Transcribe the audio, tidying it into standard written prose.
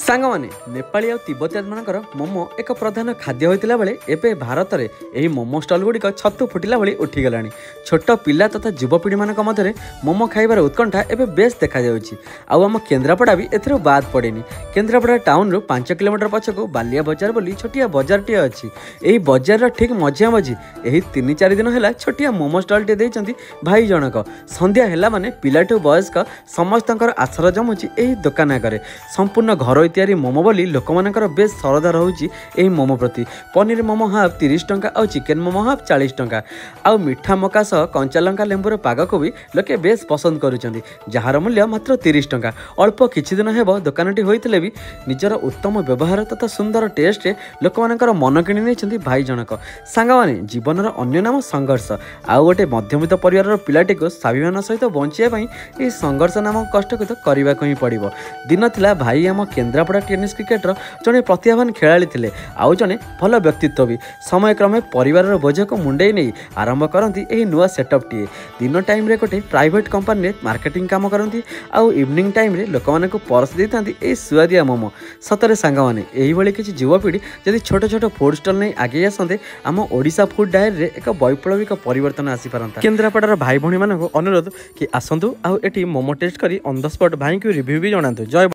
सांगमाने नेपाली और तिब्बतियन मानकर मोमो एक प्रधान खाद्य होता बेले एवं भारत में यही मोमो स्टल गुड़िक छतु फुटिला भली उठीगला। छोट पिला तथा युवपीढ़ी मान मध्य मोमो खाइबार उत्कंठा एवं बेस देखा आम केन्द्रापड़ा भी एथर बाद पड़ेनि। केन्द्रापड़ा टाउन रु 5 किलोमीटर पछकू बालिया बजार बोली छोटिया बजार टे अच्छी। यही बजार ठीक मझिया मझी यही 3-4 दिन है छोटिया मोमो स्टल टे देइचंती भाई जनक। संध्या है माने पिलाठू वयस्क समस्त आशर जमुची यही दोकान आगे। संपूर्ण घर तैयारी मोमो बोली लोक मानकर बेस श्रद्धा रोचे यही मोमो प्रति। पनीर मोमो हाफ 30 टंका और चिकेन मोमो हाफ 40 टंका। आ मिठा मका सह कंचा लंका लेंबूर पाग को भी लोके बेस पसंद करुचंती, जार मूल्य मात्र 30 टंका। अल्प किछि दिन हेब दुकानटी होइतिले भी निजर उत्तम व्यवहार तथा सुंदर टेस्ट लोक मानकर मन किनि नेछंती भाई जनक। सांगमाने जीवनर अन्य नाम संघर्ष। आउ गोटे मध्यमित परिवार पिलाटी को स्वाभिमान सहित बंचिया पई ए संघर्ष नाम कष्ट को तो करबा को ही पड़िबो। दिन थिला भाई आम केन्द्रापड़ा टेनिस क्रिकेटर जड़े प्रतिभावान खेलाड़ी थे, आउ जड़े भल व्यक्तित्व भी। समय क्रमे परिवार बोझ को मुंडे नहीं आरंभ करती यही नुआ सेटअप टी। दिन टाइम रे गोटे प्राइवेट कंपनी रे मार्केटिंग काम करती, आउ इवनिंग टाइम रे लोक मानक परस देता ए सुआदिया मोमो। सतरे सांगमाने एही भली किछि युवपीढ़ी जदि छोट छोट फूड स्टल नहीं आगे आसते आम ओडिशा फूड डायरी रे एक वैप्लविक परिवर्तन आसी पारंता। केन्द्रापड़ार भाई भणी मानक अनुरोध कि आसंतु आउ एटी मोमो टेस्ट करी ऑन द स्पॉट भाई को रिव्यू भी जणातु। जय